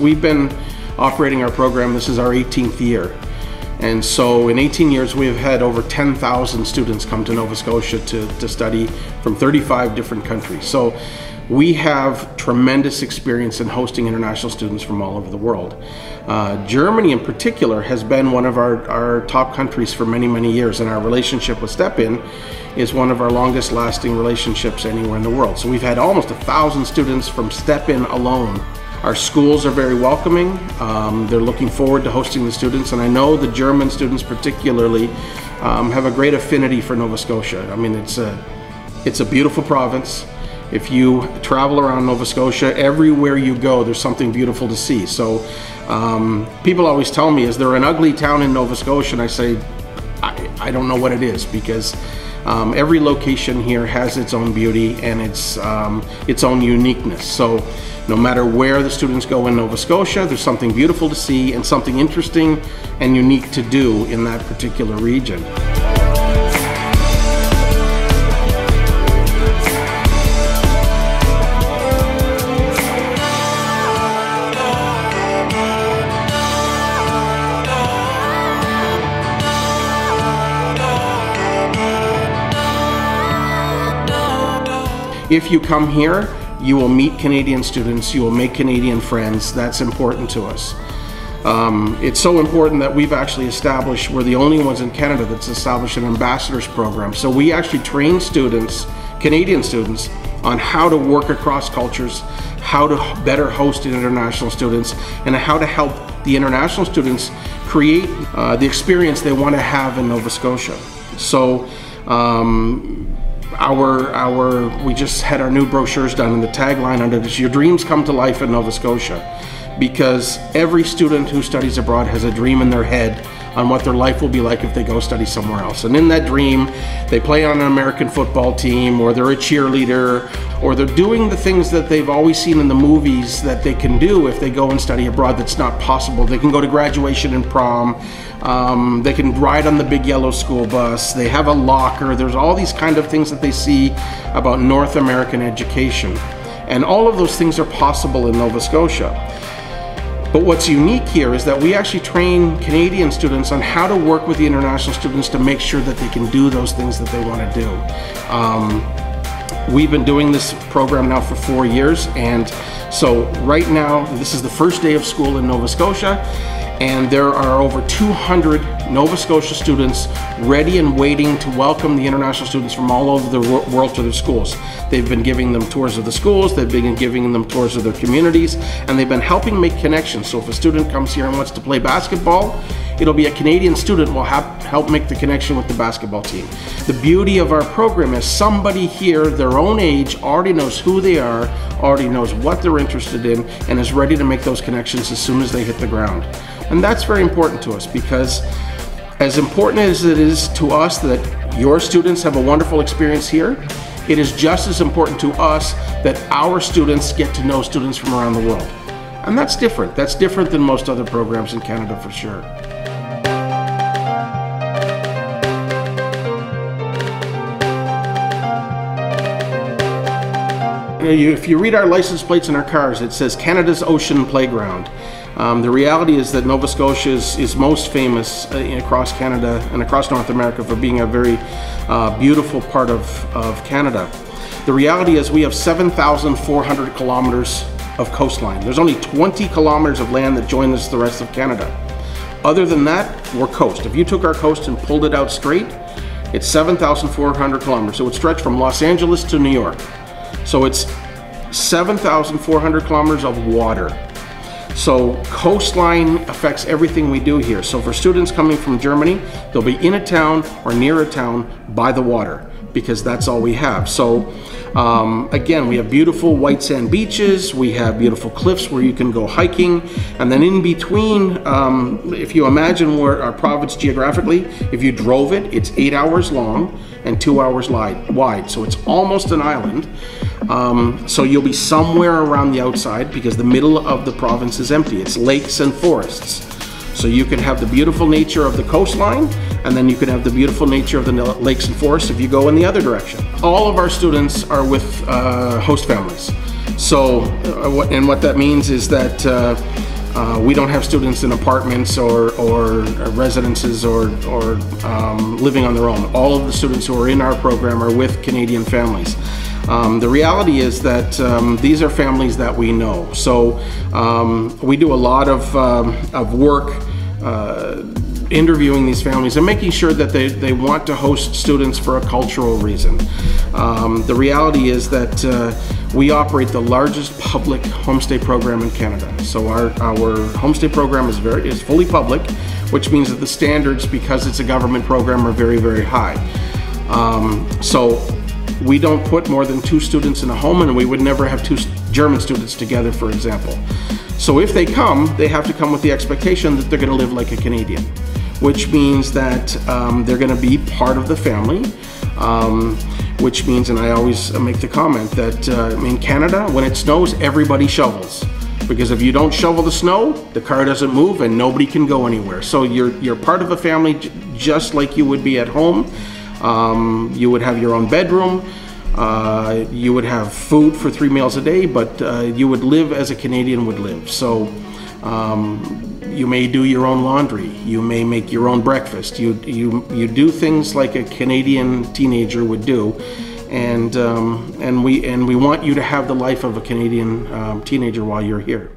we've been operating our program, this is our 18th year. And so in 18 years, we have had over 10,000 students come to Nova Scotia to study from 35 different countries. So we have tremendous experience in hosting international students from all over the world. Germany in particular has been one of our top countries for many, many years, and our relationship with Stepin is one of our longest lasting relationships anywhere in the world. So we've had almost 1,000 students from Stepin alone. Our schools are very welcoming. They're looking forward to hosting the students, and I know the German students particularly have a great affinity for Nova Scotia. I mean, it's a beautiful province. If you travel around Nova Scotia, everywhere you go, there's something beautiful to see. So people always tell me, is there an ugly town in Nova Scotia? And I say, I don't know what it is, because every location here has its own beauty and its own uniqueness. So no matter where the students go in Nova Scotia, there's something beautiful to see and something interesting and unique to do in that particular region. If you come here, you will meet Canadian students, you will make Canadian friends. That's important to us. It's so important that we've actually established, we're the only ones in Canada that's established an ambassadors program. So we actually train students, Canadian students, on how to work across cultures, how to better host international students, and how to help the international students create the experience they want to have in Nova Scotia. So we just had our new brochures done, and the tagline under this, your dreams come to life in Nova Scotia, because every student who studies abroad has a dream in their head on what their life will be like if they go study somewhere else. And in that dream, they play on an American football team, or they're a cheerleader, or they're doing the things that they've always seen in the movies that they can do if they go and study abroad that's not possible. They can go to graduation and prom, they can ride on the big yellow school bus, they have a locker, there's all these kind of things that they see about North American education. And all of those things are possible in Nova Scotia. But what's unique here is that we actually train Canadian students on how to work with the international students to make sure that they can do those things that they want to do. We've been doing this program now for 4 years, and so right now this is the first day of school in Nova Scotia, and there are over 200 Nova Scotia students ready and waiting to welcome the international students from all over the world to their schools. They've been giving them tours of the schools, they've been giving them tours of their communities, and they've been helping make connections. So if a student comes here and wants to play basketball, it'll be a Canadian student will help make the connection with the basketball team. The beauty of our program is somebody here, their own age, already knows who they are, already knows what they're interested in, and is ready to make those connections as soon as they hit the ground. And that's very important to us, because as important as it is to us that your students have a wonderful experience here, it is just as important to us that our students get to know students from around the world. And that's different. That's different than most other programs in Canada for sure. If you read our license plates in our cars, it says Canada's Ocean Playground. The reality is that Nova Scotia is most famous across Canada and across North America for being a very beautiful part of Canada. The reality is we have 7,400 kilometers of coastline. There's only 20 kilometers of land that join us the rest of Canada. Other than that, we're coast. If you took our coast and pulled it out straight, it's 7,400 kilometers. So it would stretch from Los Angeles to New York. So it's 7,400 kilometers of water. So coastline affects everything we do here. So for students coming from Germany, they'll be in a town or near a town by the water, because that's all we have. So again, we have beautiful white sand beaches, we have beautiful cliffs where you can go hiking, and then in between, if you imagine where our province geographically, if you drove it, it's 8 hours long and 2 hours wide, so it's almost an island. So you'll be somewhere around the outside, because the middle of the province is empty. It's lakes and forests. So you can have the beautiful nature of the coastline, and then you can have the beautiful nature of the lakes and forests if you go in the other direction. All of our students are with host families. So, what that means is that We don't have students in apartments or residences or living on their own. All of the students who are in our program are with Canadian families. The reality is that these are families that we know. So we do a lot of work interviewing these families and making sure that they want to host students for a cultural reason. The reality is that we operate the largest public homestay program in Canada. So our homestay program is fully public, which means that the standards, because it's a government program, are very, very high. So we don't put more than 2 students in a home, and we would never have 2 German students together, for example. So if they come, they have to come with the expectation that they're going to live like a Canadian, which means that they're going to be part of the family, which means, and I always make the comment that in Canada, when it snows, everybody shovels. Because if you don't shovel the snow, the car doesn't move and nobody can go anywhere. So you're part of a family just like you would be at home. You would have your own bedroom. You would have food for 3 meals a day, but you would live as a Canadian would live. So you may do your own laundry. You may make your own breakfast. You do things like a Canadian teenager would do, and we want you to have the life of a Canadian teenager while you're here.